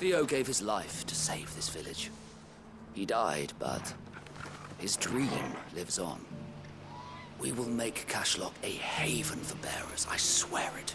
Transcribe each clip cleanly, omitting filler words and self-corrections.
Theo gave his life to save this village. He died, but his dream lives on. We will make Cashlock a haven for bearers, I swear it.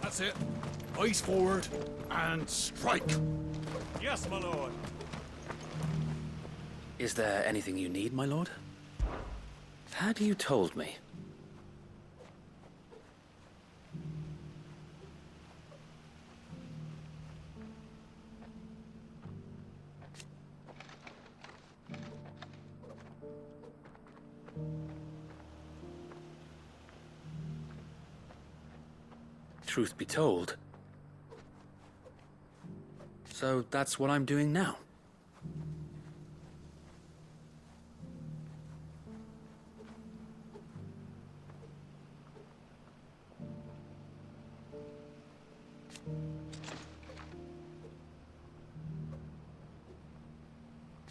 That's it. Eyes forward and strike. Yes, my lord. Is there anything you need, my lord? Had you told me? Truth be told. So that's what I'm doing now.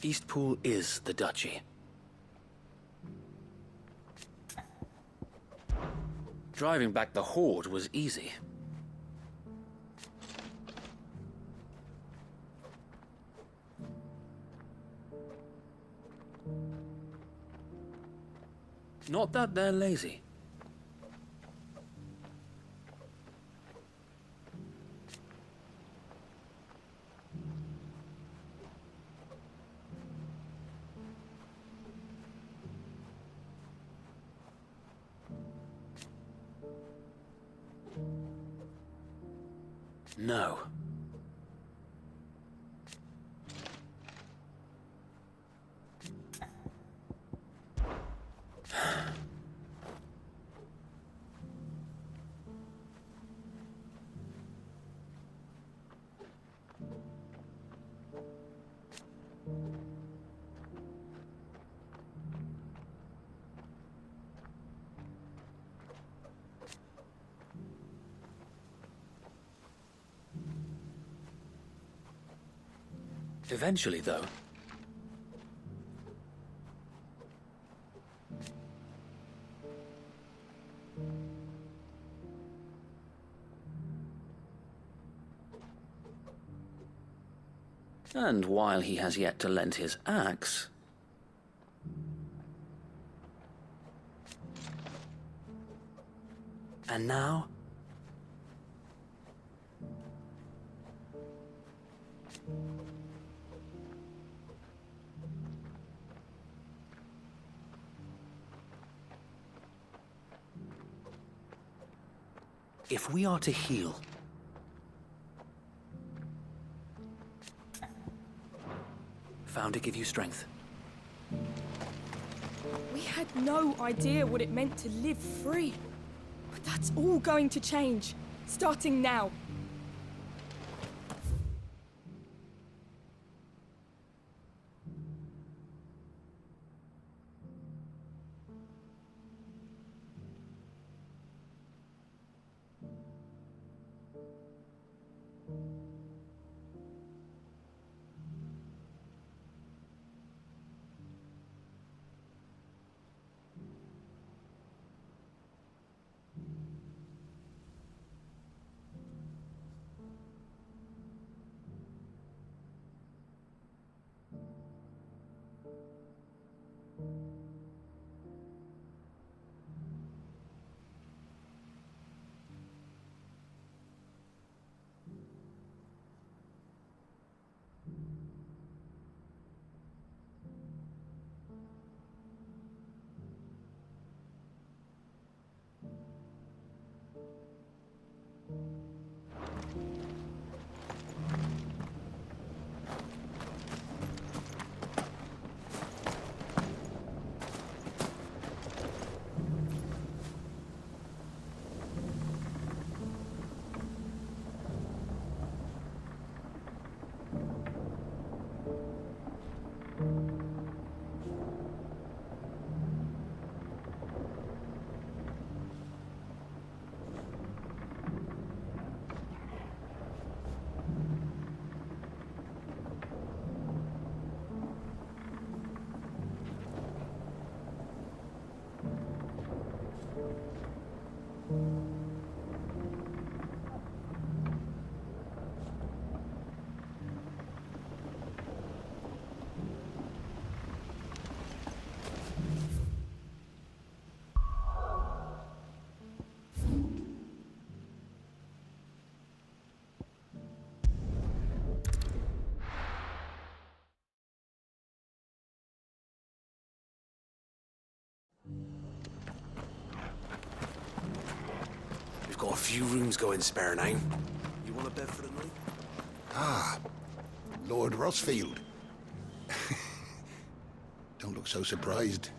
Eastpool is the duchy. Driving back the Horde was easy. Not that they're lazy. No. Eventually, though. And while he has yet to lend his axe... And now... If we are to heal... Found to give you strength. We had no idea what it meant to live free. But that's all going to change, starting now. Got a few rooms going spare now. You want a bed for the night? Ah, Lord Rossfield. Don't look so surprised.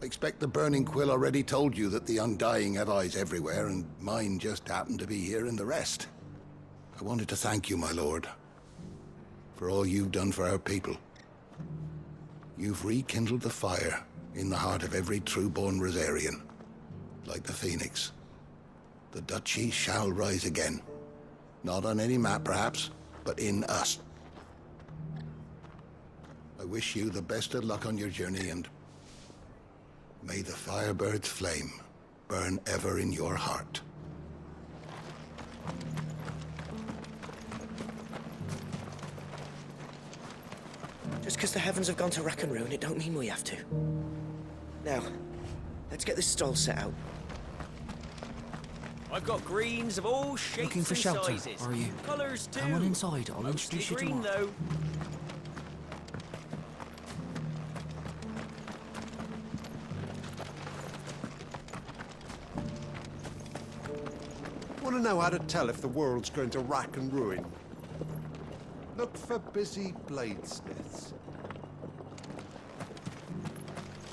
I expect the Burning Quill already told you that the Undying have eyes everywhere, and mine just happened to be here in the rest. I wanted to thank you, my lord, for all you've done for our people. You've rekindled the fire in the heart of every true-born Rosarian, like the Phoenix. The Duchy shall rise again. Not on any map, perhaps, but in us. I wish you the best of luck on your journey, and may the Firebird's flame burn ever in your heart. Just because the heavens have gone to rack and ruin, it don't mean we have to. Now, let's get this stall set out. I've got greens of all shapes Looking for and shelter, sizes. are you? Colours too. Come on inside, I'll Mostly introduce you green tomorrow. though. Want to know how to tell if the world's going to rack and ruin? Look for busy bladesmiths.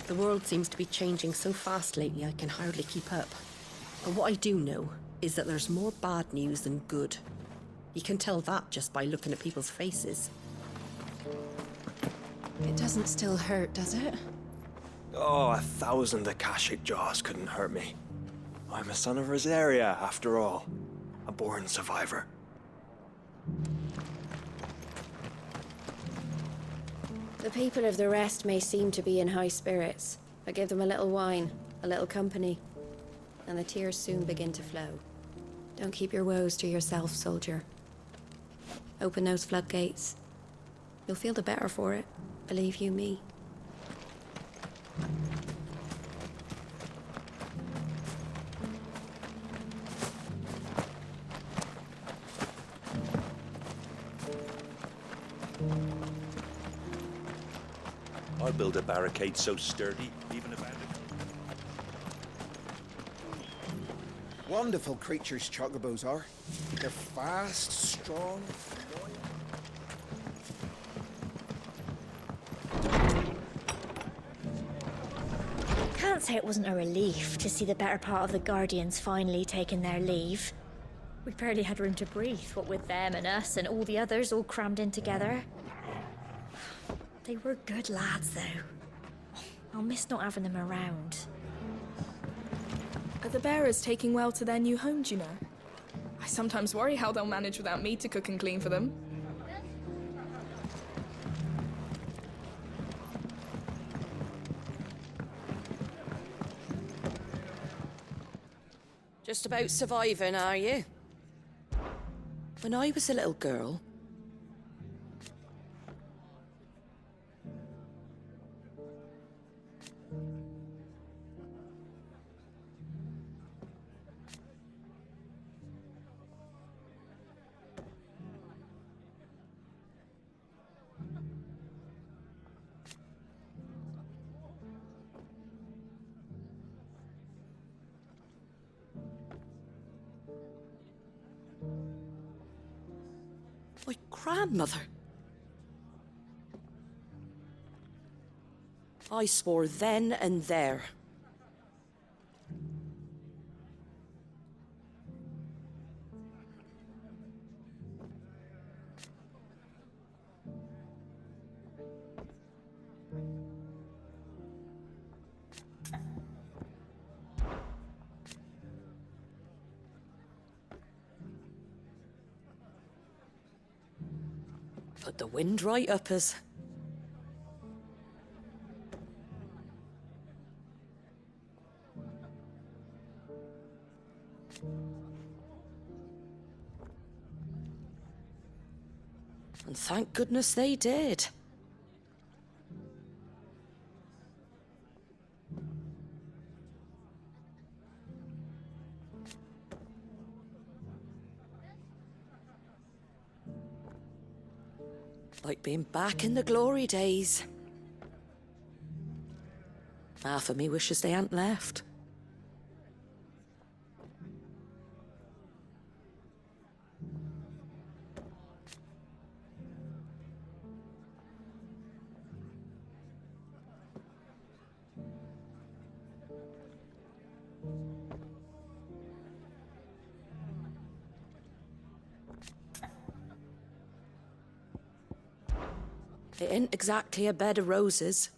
The world seems to be changing so fast lately I can hardly keep up. But what I do know is that there's more bad news than good. You can tell that just by looking at people's faces. It doesn't still hurt, does it? Oh, 1,000 Akashic jaws couldn't hurt me. I'm a son of Rosaria, after all. A born survivor. The people of the rest may seem to be in high spirits, but give them a little wine, a little company, and the tears soon begin to flow. Don't keep your woes to yourself, soldier. Open those floodgates. You'll feel the better for it, believe you me. I'll build a barricade so sturdy, even a bandit. Wonderful creatures chocobos are. They're fast, strong, Can't can't say it wasn't a relief to see the better part of the Guardians finally taking their leave. We barely had room to breathe, what with them and us and all the others all crammed in together. They were good lads, though. I'll miss not having them around. Are the bearers taking well to their new home, do you know? I sometimes worry how they'll manage without me to cook and clean for them. Just about surviving, are you? When I was a little girl, my grandmother. I swore then and there. Put the wind right up us. And thank goodness they did. Like being back in the glory days. Half of me wishes they hadn't left. It ain't exactly a bed of roses.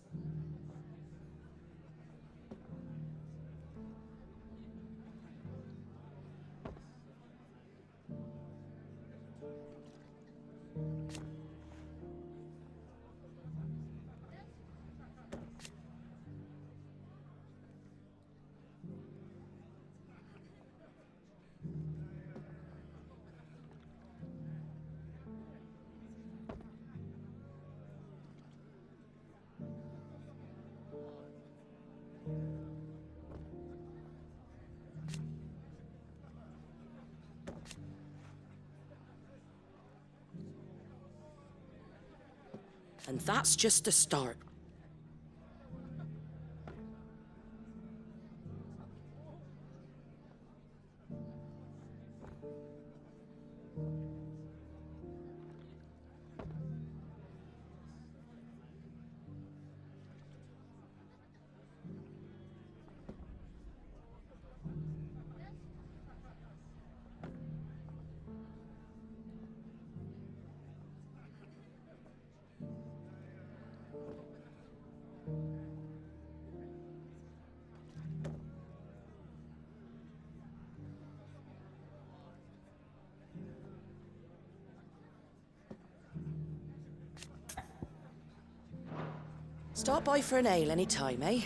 And that's just a start. Stop by for an ale any time, eh?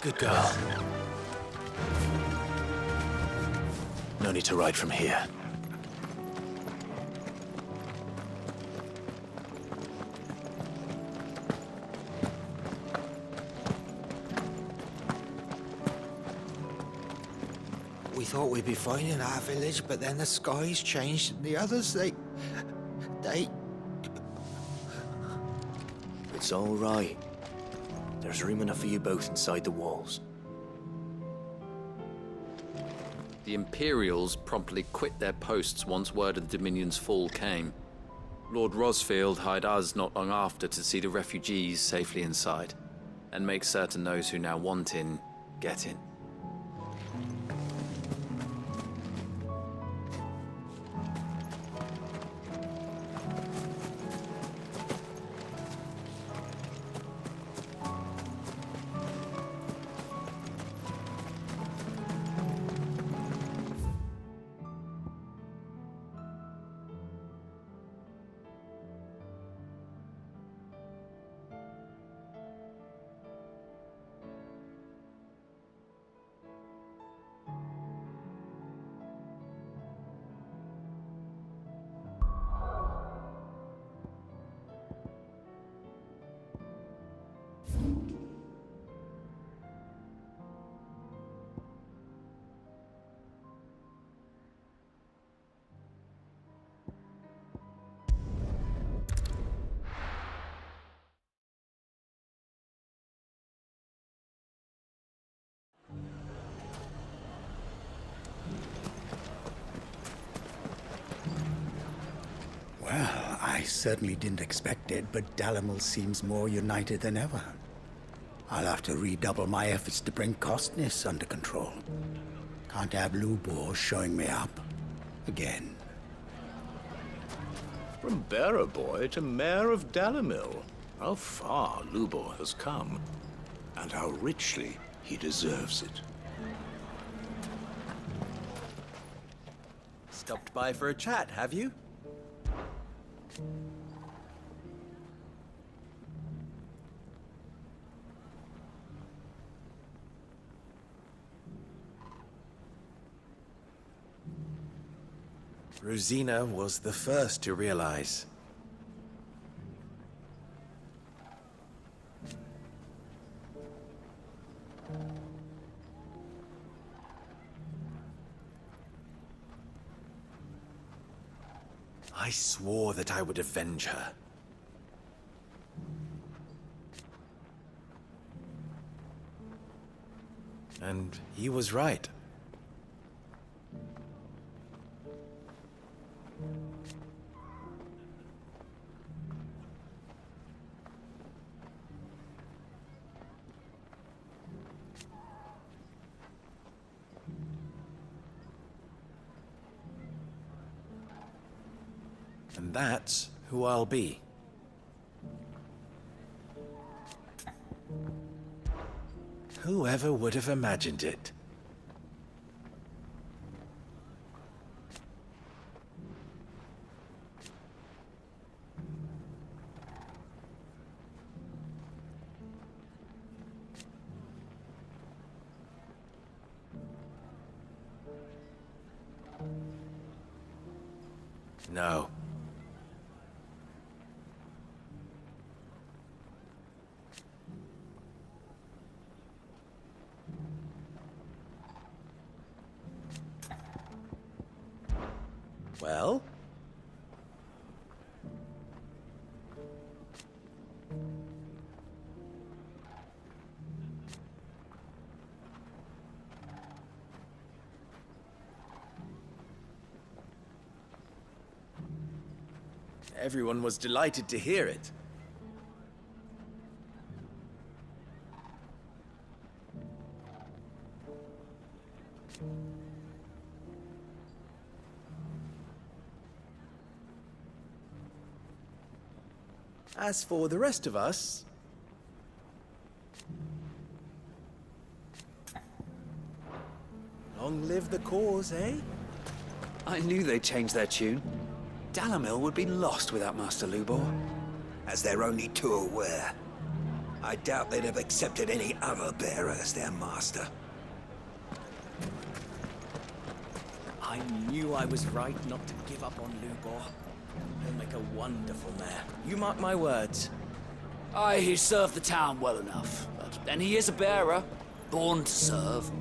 Good girl. No need to ride from here. We thought we'd be fine in our village, but then the skies changed and the others, they... It's all right. There's room enough for you both inside the walls. The Imperials promptly quit their posts once word of the Dominion's fall came. Lord Rosfield hired us not long after to see the refugees safely inside, and make certain those who now want in, get in. Well, I certainly didn't expect it, but Dalimil seems more united than ever. I'll have to redouble my efforts to bring Costness under control. Can't have Lubor showing me up again. From bearer boy to mayor of Dalimil, how far Lubor has come, and how richly he deserves it. Stopped by for a chat, have you? Rosina was the first to realize. I swore that I would avenge her. And he was right. And that's who I'll be. Whoever would have imagined it? No. Well? Everyone was delighted to hear it. As for the rest of us... Long live the cause, eh? I knew they'd change their tune. Dalimil would be lost without Master Lubor, as they're only too aware. I doubt they'd have accepted any other bearer as their master. I knew I was right not to give up on Lubor. He'll make a wonderful mayor. You mark my words. Aye, he served the town well enough. And he is a bearer, born to serve.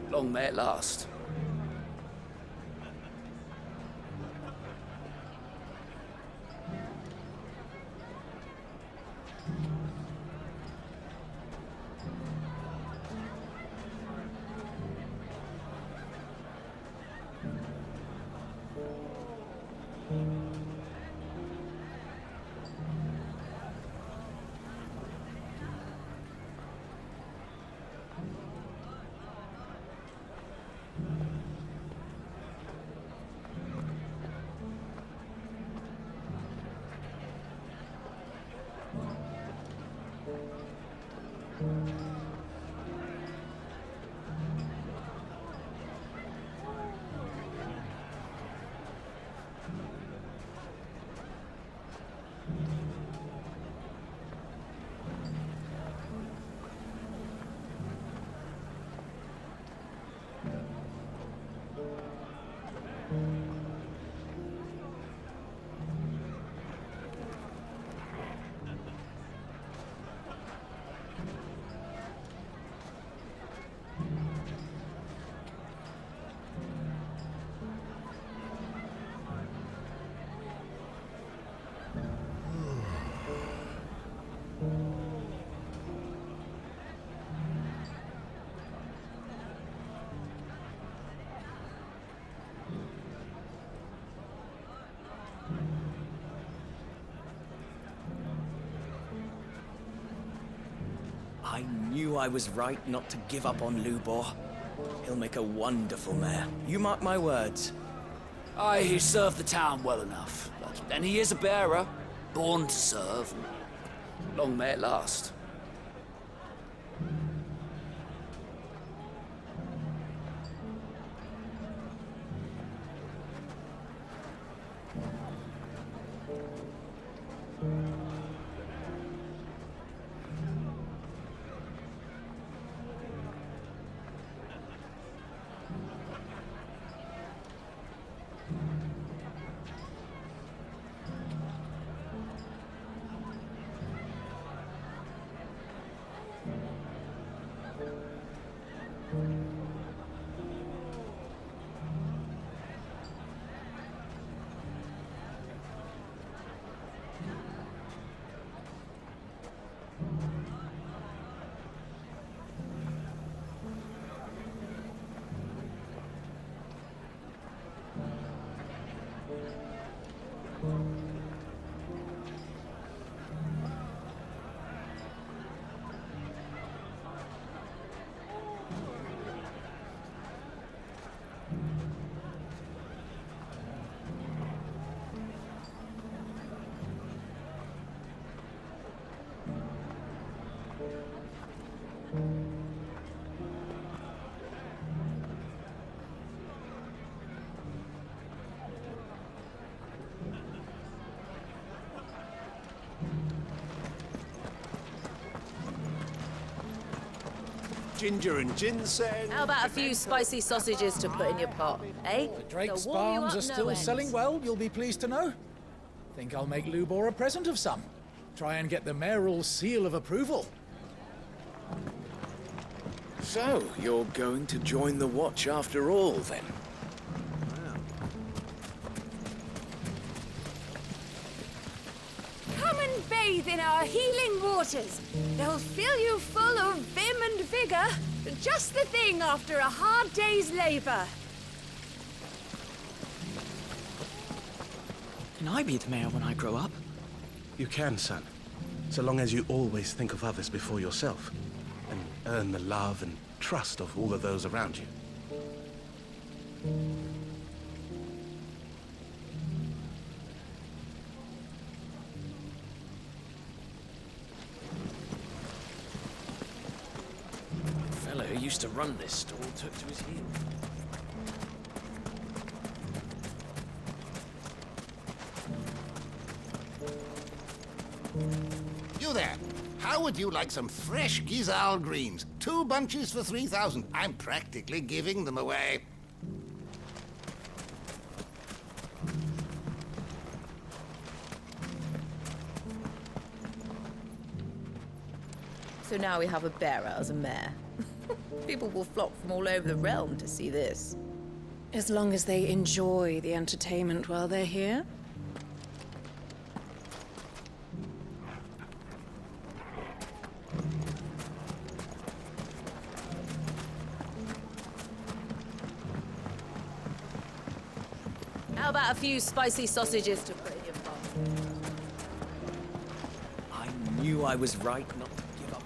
Long may it last. I knew I was right not to give up on Lubor. He'll make a wonderful mayor. You mark my words. Aye, he served the town well enough. And he is a bearer, born to serve. Long may it last. Ginger and ginseng. How about a few spicy sausages to put in your pot, eh? The Drake's They'll warm you barns up are still no end. selling well, you'll be pleased to know. Think I'll make Lubor a present of some. Try and get the mayoral seal of approval. So, you're going to join the Watch after all, then? Come and bathe in our healing waters. They'll fill you full of vim and vigor. Just the thing after a hard day's labor. Can I be the mayor when I grow up? You can, son. So long as you always think of others before yourself. And earn the love and trust of all of those around you. The fellow who used to run this stall took to his heels. You there! How How would you like some fresh Gizal greens? 2 bunches for 3,000. I'm practically giving them away. So now we have a bearer as a mayor. People will flock from all over the realm to see this. As long as they enjoy the entertainment while they're here. How about a few spicy sausages to put in your pot? I knew I was right not to give up.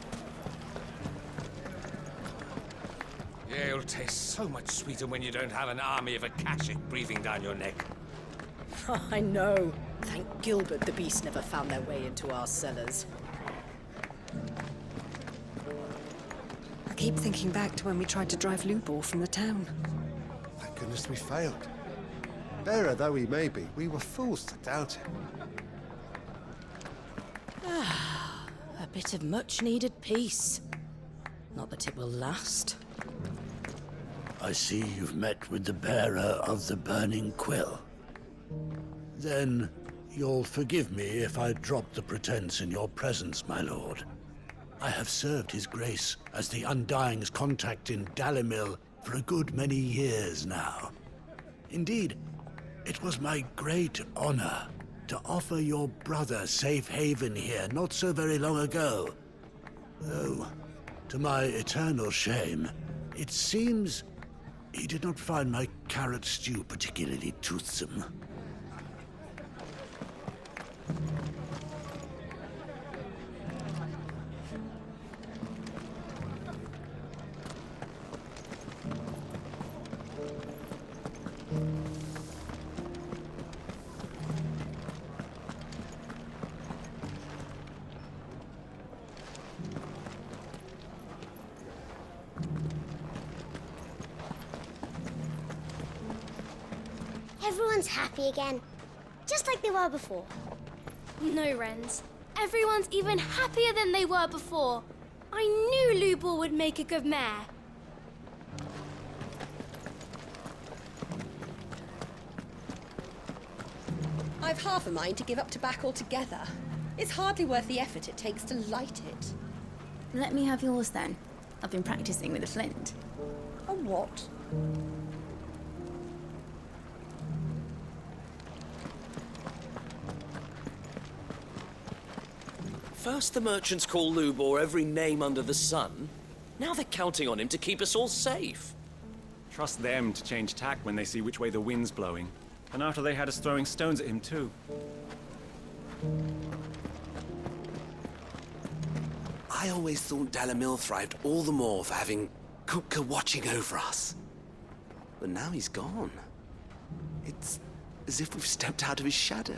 Yeah, it'll taste so much sweeter when you don't have an army of Akashic breathing down your neck. I know. Thank Gilbert the beast never found their way into our cellars. I keep thinking back to when we tried to drive Lubor from the town. Thank goodness we failed. Bearer though he may be, we were fools to doubt him. A bit of much-needed peace. Not that it will last. I see you've met with the bearer of the burning quill. Then you'll forgive me if I drop the pretense in your presence, my lord. I have served his grace as the Undying's contact in Dalimil for a good many years now. Indeed, it was my great honor to offer your brother safe haven here not so very long ago. Though, to my eternal shame, it seems he did not find my carrot stew particularly toothsome. Everyone's happy again, just like they were before. No, Wrens. Everyone's even happier than they were before. I knew Lubor would make a good mayor. I've half a mind to give up tobacco altogether. It's hardly worth the effort it takes to light it. Let me have yours then. I've been practicing with a flint. A what? First the merchants call Lubor every name under the sun. Now they're counting on him to keep us all safe. Trust them to change tack when they see which way the wind's blowing. And after they had us throwing stones at him too. I always thought Dalimil thrived all the more for having Kupka watching over us. But now he's gone. It's as if we've stepped out of his shadow.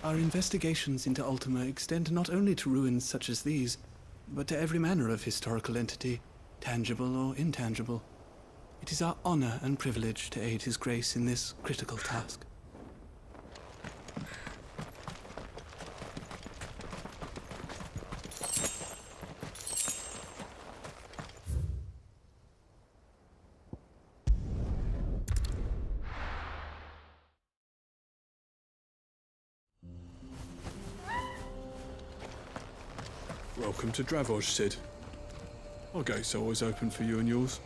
Our investigations into Ultima extend not only to ruins such as these, but to every manner of historical entity, tangible or intangible. It is our honor and privilege to aid His Grace in this critical task. Welcome to Dravoj, Sid. Our gate's always open for you and yours.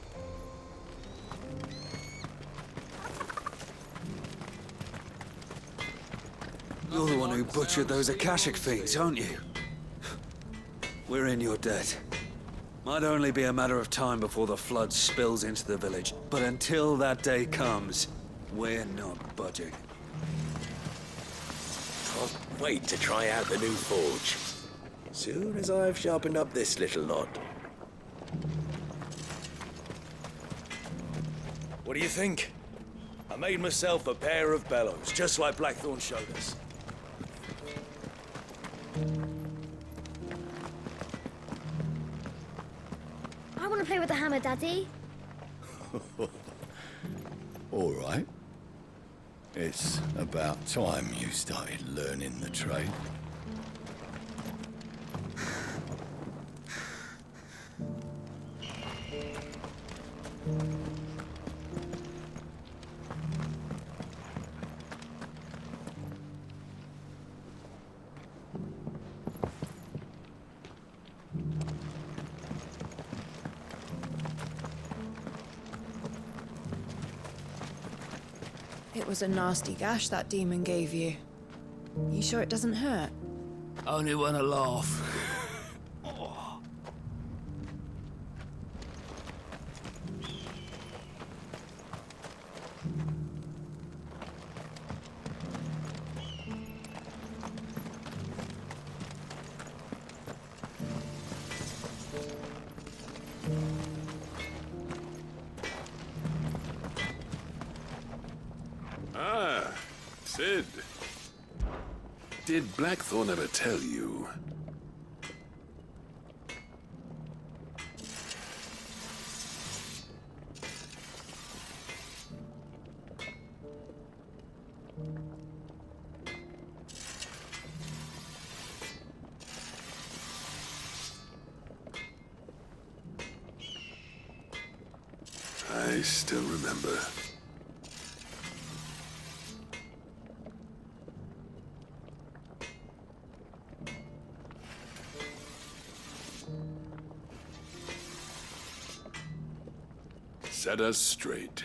You're the one who butchered those Akashic fiends, aren't you? We're in your debt. Might only be a matter of time before the flood spills into the village, but until that day comes, we're not budging. wait to try out the new forge. Soon as I've sharpened up this little lot. What do you think? I made myself a pair of bellows, just like Blackthorn showed us. I want to play with the hammer, Daddy. All right. It's about time you started learning the trade. It was a nasty gash that demon gave you. You sure it doesn't hurt? Only when I laugh. Ah, Sid. Did Blackthorn ever tell you? I still remember. Set us straight.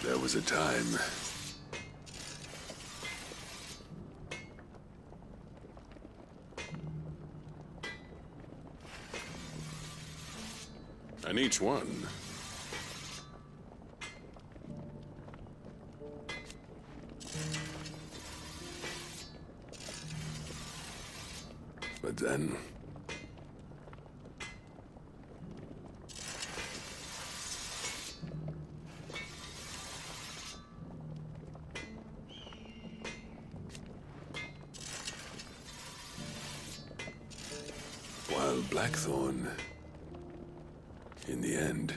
There was a time. And each one but then while Blackthorn, in the end,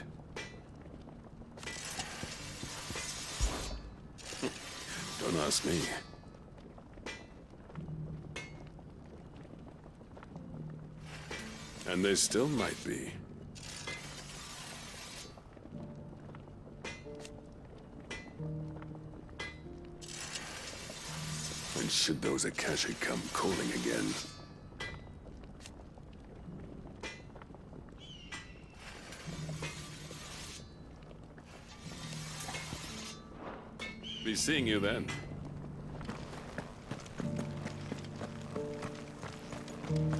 don't ask me. And there still might be. And should those Akashic come calling again, be seeing you then.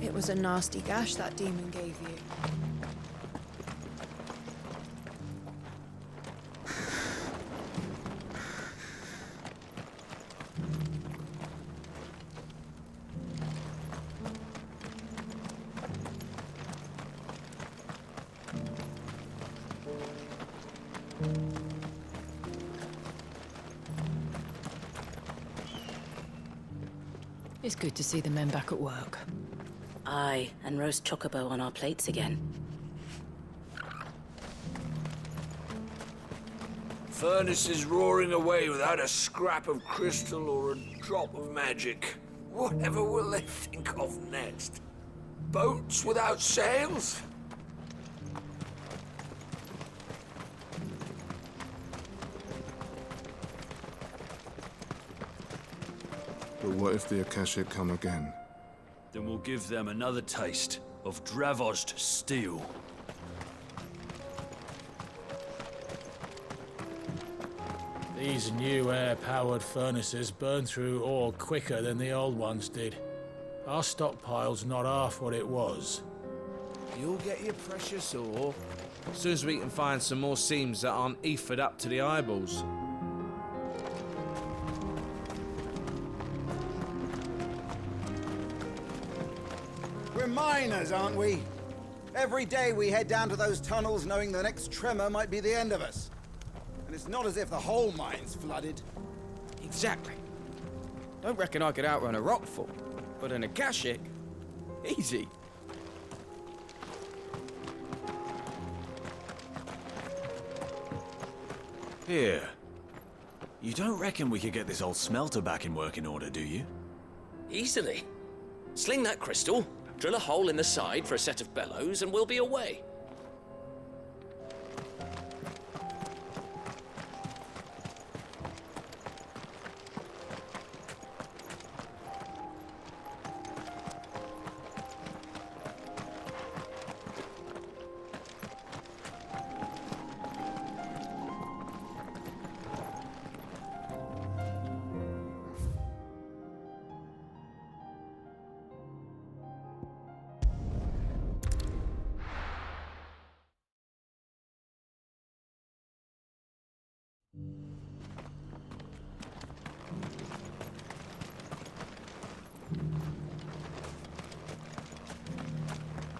It was a nasty gash that demon gave you. It's good to see the men back at work. Aye, and roast chocobo on our plates again. Furnace is roaring away without a scrap of crystal or a drop of magic. Whatever will they think of next? Boats without sails? But what if the Akashic come again? Then we'll give them another taste of Dravost steel. These new air-powered furnaces burn through ore quicker than the old ones did. Our stockpile's not half what it was. You'll get your precious ore as soon as we can find some more seams that aren't ethered up to the eyeballs. We're miners, aren't we? Every day we head down to those tunnels knowing the next tremor might be the end of us. And it's not as if the whole mine's flooded. Exactly. Don't reckon I could outrun a rockfall, but an Akashic, easy. Here. You don't reckon we could get this old smelter back in working order, do you? Easily. Sling that crystal, drill a hole in the side for a set of bellows, and we'll be away.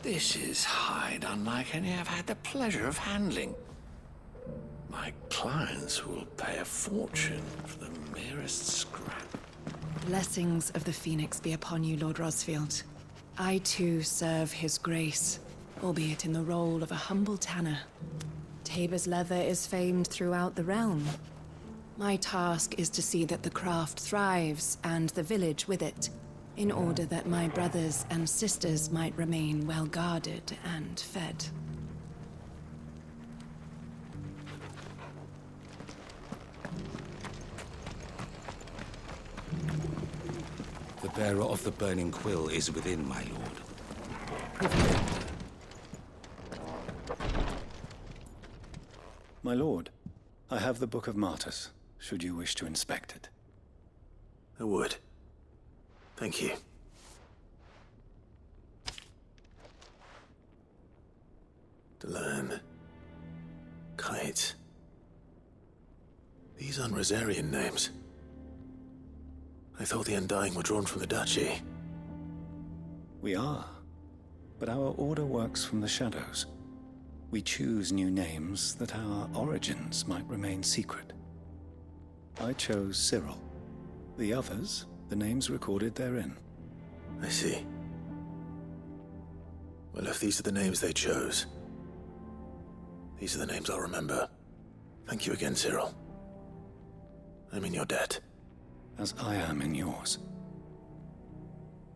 This is hide unlike any I've had the pleasure of handling. My clients will pay a fortune for the merest scrap. Blessings of the Phoenix be upon you, Lord Rosfield. I too serve his grace, albeit in the role of a humble tanner. Tabor's leather is famed throughout the realm. My task is to see that the craft thrives, and the village with it, in order that my brothers and sisters might remain well guarded and fed. The bearer of the burning quill is within, my lord. My lord, I have the Book of Martyrs, should you wish to inspect it. I would. Thank you. Delam. Kite. These aren't Rosarian names. I thought the Undying were drawn from the Duchy. We are, but our order works from the shadows. We choose new names that our origins might remain secret. I chose Cyril. The others, the names recorded therein. I see. Well, if these are the names they chose, these are the names I'll remember. Thank you again, Cyril. I'm in your debt. As I am in yours.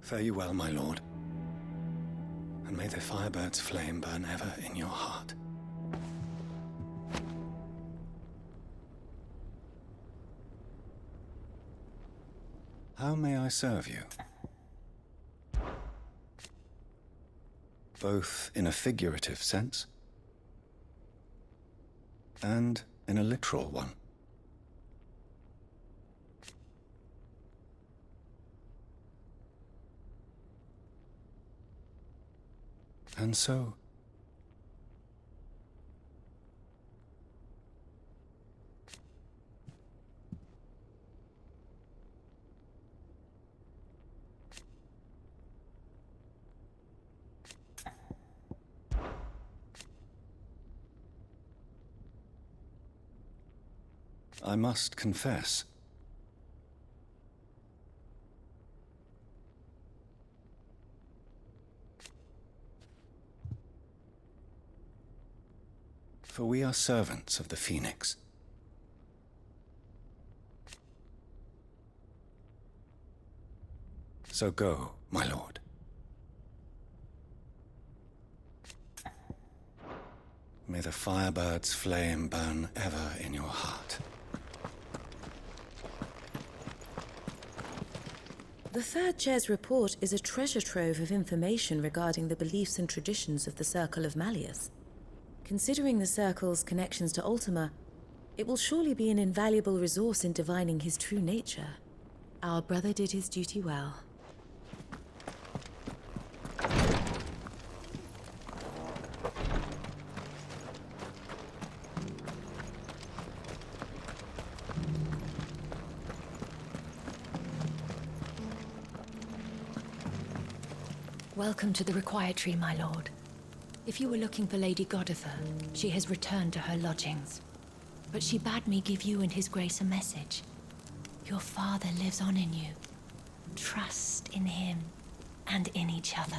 Fare you well, my lord. And may the Firebird's flame burn ever in your heart. How may I serve you? Both in a figurative sense and in a literal one. And so, I must confess, for we are servants of the Phoenix. So go, my lord. May the Firebird's flame burn ever in your heart. The Third Chair's report is a treasure trove of information regarding the beliefs and traditions of the Circle of Malleus. Considering the Circle's connections to Ultima, It will surely be an invaluable resource in divining his true nature. Our brother did his duty well. Welcome to the Required Tree, my lord. If you were looking for Lady Goditha, she has returned to her lodgings. But she bade me give you and his grace a message. Your father lives on in you. Trust in him and in each other.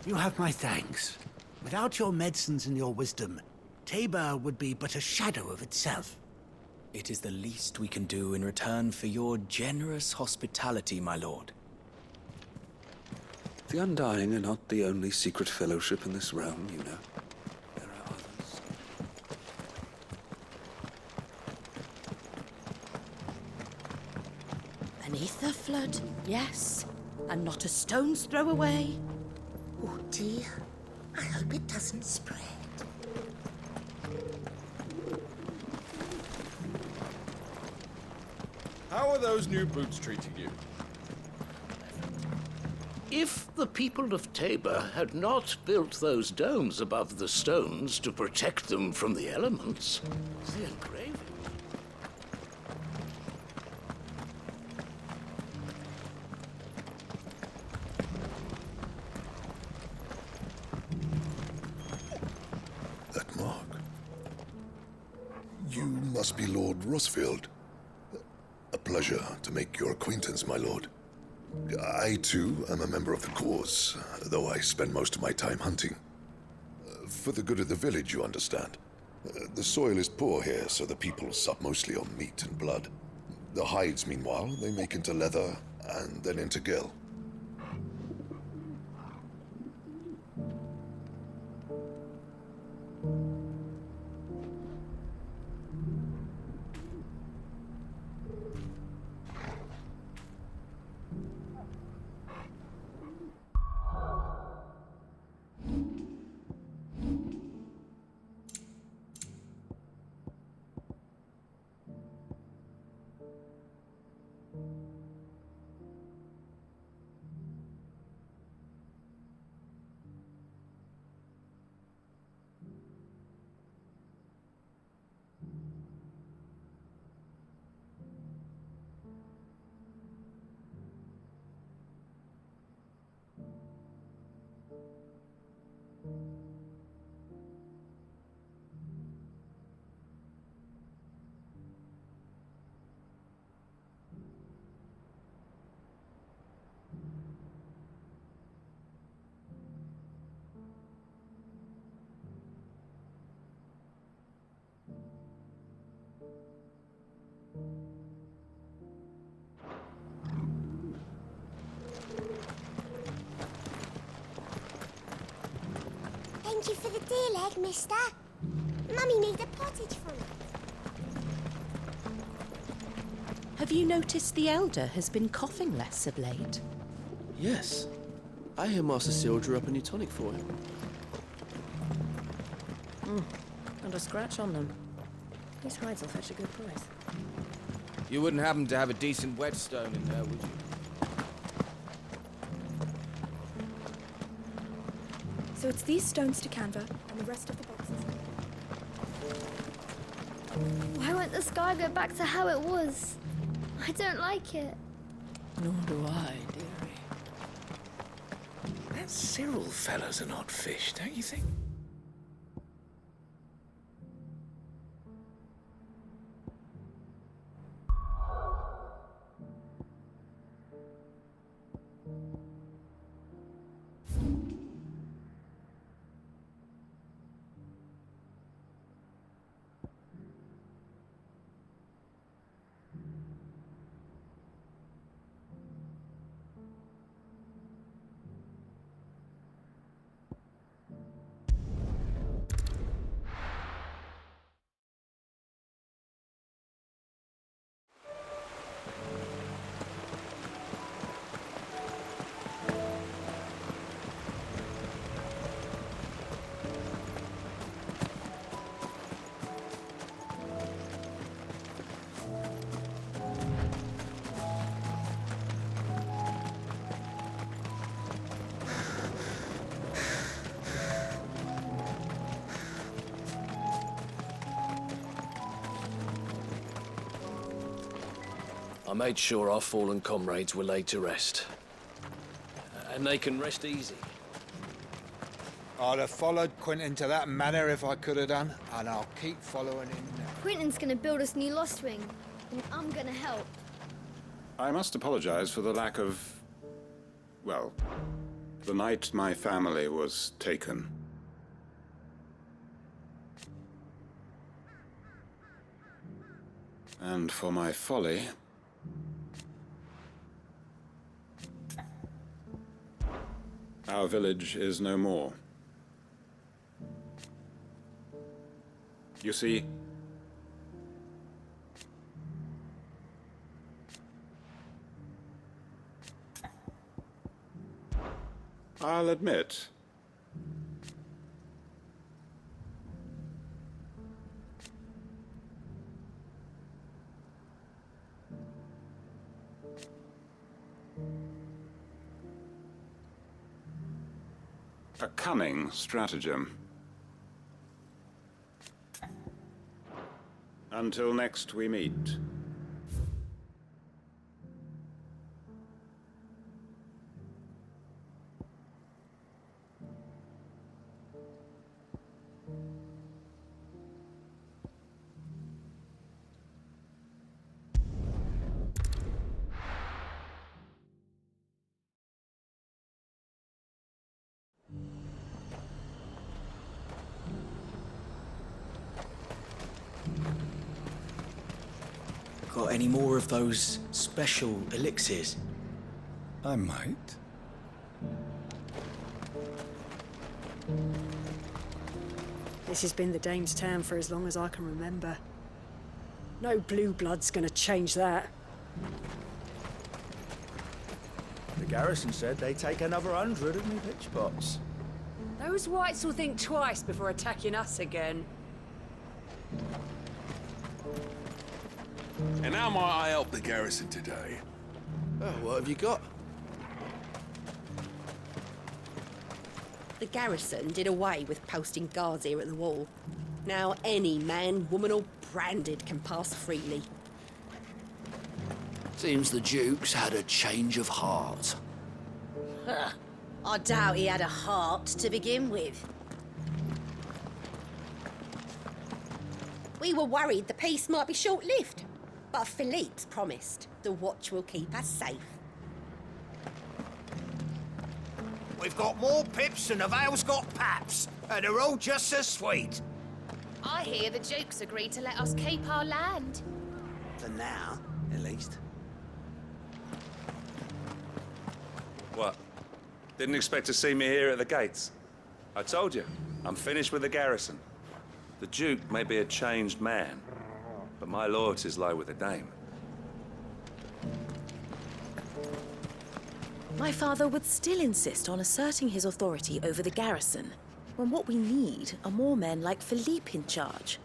You have my thanks. Without your medicines and your wisdom, Tabor would be but a shadow of itself. It is the least we can do in return for your generous hospitality, my lord. The Undying are not the only secret fellowship in this realm, you know. There are others. Beneath the flood, yes. And not a stone's throw away. Oh dear. I hope it doesn't spread. How are those new boots treating you? If the people of Tabor had not built those domes above the stones to protect them from the elements, the engraving. That mark. You must be Lord Rosfield. A pleasure to make your acquaintance, my lord. I, too, am a member of the cause, though I spend most of my time hunting. For the good of the village, you understand. The soil is poor here, so the people sup mostly on meat and blood. The hides, meanwhile, they make into leather, and then into gil. Thank you for the deer leg, mister. Mummy made a pottage from it. Have you noticed the Elder has been coughing less of late? Yes. I hear Master Seal drew up a new tonic for him. Not a scratch on them. These hides will fetch a good price. You wouldn't happen to have a decent whetstone in there, would you? So it's these stones to Canva and the rest of the boxes. Why won't the sky go back to how it was? I don't like it. Nor do I, dearie. That Cyril fellow's an odd fish, don't you think? I made sure our fallen comrades were laid to rest. And they can rest easy. I'd have followed Quentin to that manor if I could have done, and I'll keep following him now. Quentin's gonna build us new Lost Wing, and I'm gonna help. I must apologize for the lack of... well, the night my family was taken. And for my folly... our village is no more. You see, I'll admit, a cunning stratagem. Until next we meet. Got any more of those special elixirs? I might. This has been the Dame's town for as long as I can remember. No blue blood's gonna change that. The garrison said they'd take another 100 of me pitch pots. Those whites will think twice before attacking us again. And how might I help the garrison today? Oh, what have you got? The garrison did away with posting guards here at the wall. Now any man, woman or branded can pass freely. Seems the Duke's had a change of heart. Huh. I doubt he had a heart to begin with. We were worried the peace might be short-lived, but Philippe's promised the watch will keep us safe. We've got more pips than the Vale's got paps, and they're all just as sweet. I hear the Duke's agreed to let us keep our land. For now, at least. What? Didn't expect to see me here at the gates? I told you, I'm finished with the garrison. The Duke may be a changed man, but my loyalties lie with the Dame. My father would still insist on asserting his authority over the garrison, when what we need are more men like Philippe in charge.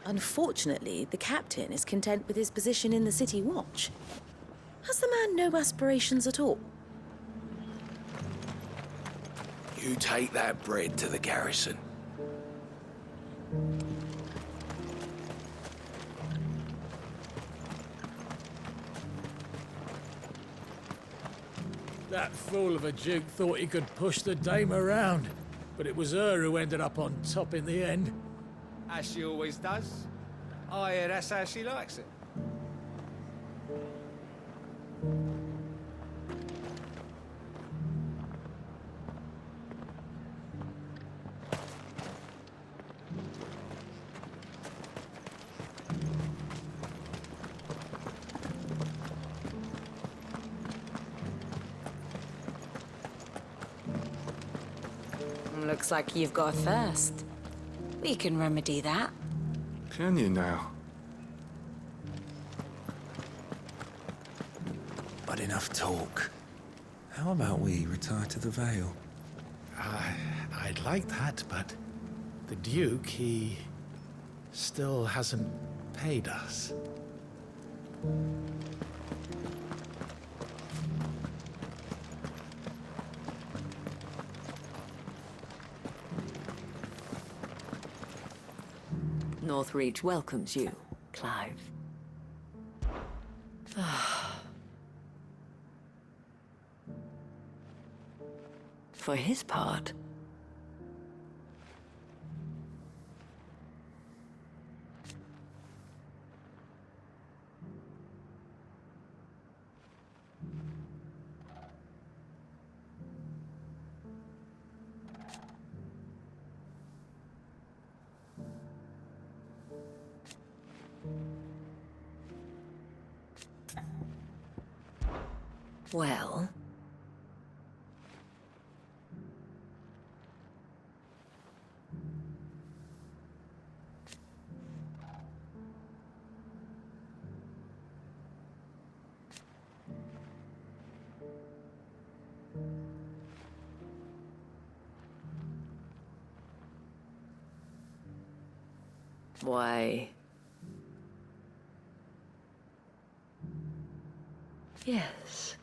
Unfortunately, the captain is content with his position in the city watch. Has the man no aspirations at all? You take that bread to the garrison. That fool of a Duke thought he could push the Dame around, but it was her who ended up on top in the end. As she always does. I hear that's how she likes it. Looks like you've got a thirst. We can remedy that. Can you now? But enough talk. How about we retire to the Vale? I'd like that, but the Duke, he still hasn't paid us. Northreach welcomes you, Clive. For his part, well, why, yes.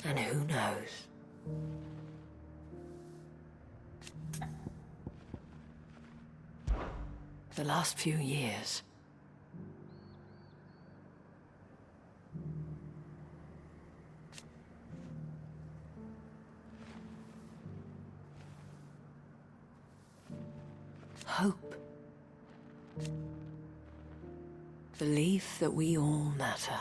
And who knows? The last few years, hope, belief that we all matter.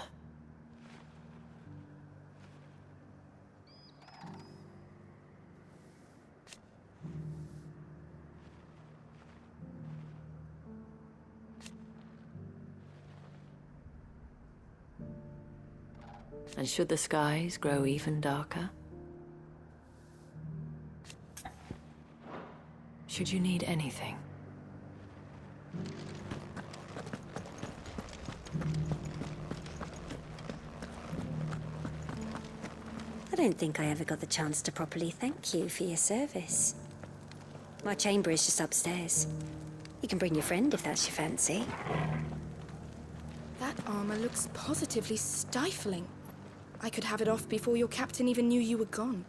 And should the skies grow even darker? Should you need anything? I don't think I ever got the chance to properly thank you for your service. My chamber is just upstairs. You can bring your friend if that's your fancy. That armor looks positively stifling. I could have it off before your captain even knew you were gone.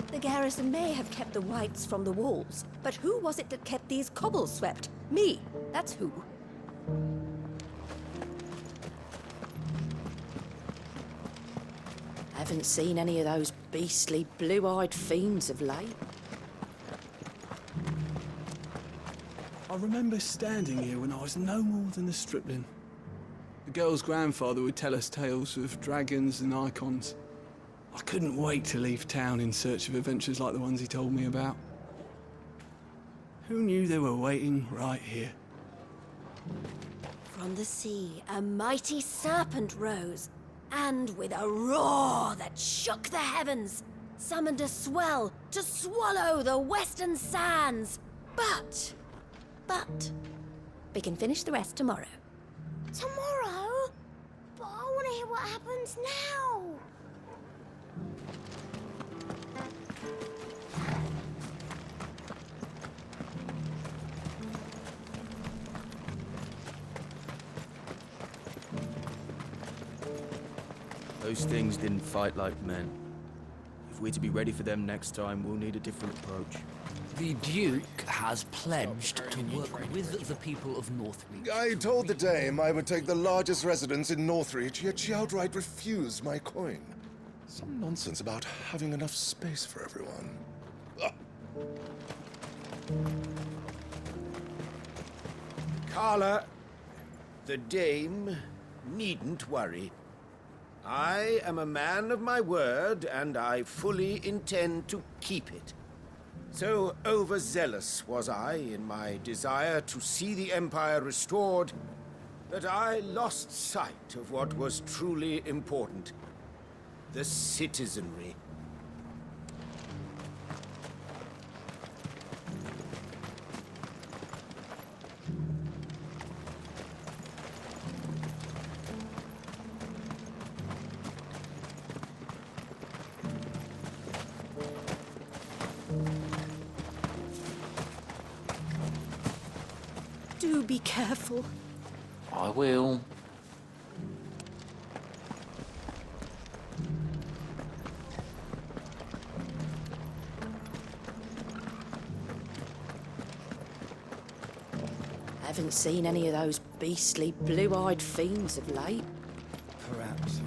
The garrison may have kept the whites from the walls, but who was it that kept these cobbles swept? Me, that's who. Haven't seen any of those beastly blue-eyed fiends of late. I remember standing here when I was no more than a stripling. The girl's grandfather would tell us tales of dragons and icons. I couldn't wait to leave town in search of adventures like the ones he told me about. Who knew they were waiting right here? From the sea, a mighty serpent rose, and with a roar that shook the heavens, summoned a swell to swallow the western sands. But, we can finish the rest tomorrow. Tomorrow? But I want to hear what happens now. Those things didn't fight like men. If we're to be ready for them next time, we'll need a different approach. The Duke has pledged to work with the people of Northreach. I told the dame I would take the largest residence in Northreach, yet she outright refused my coin. Some nonsense about having enough space for everyone. Ugh. Carla, the dame needn't worry. I am a man of my word, and I fully intend to keep it. So overzealous was I in my desire to see the Empire restored that I lost sight of what was truly important: the citizenry. Do be careful. I will. Haven't seen any of those beastly blue-eyed fiends of late. Perhaps.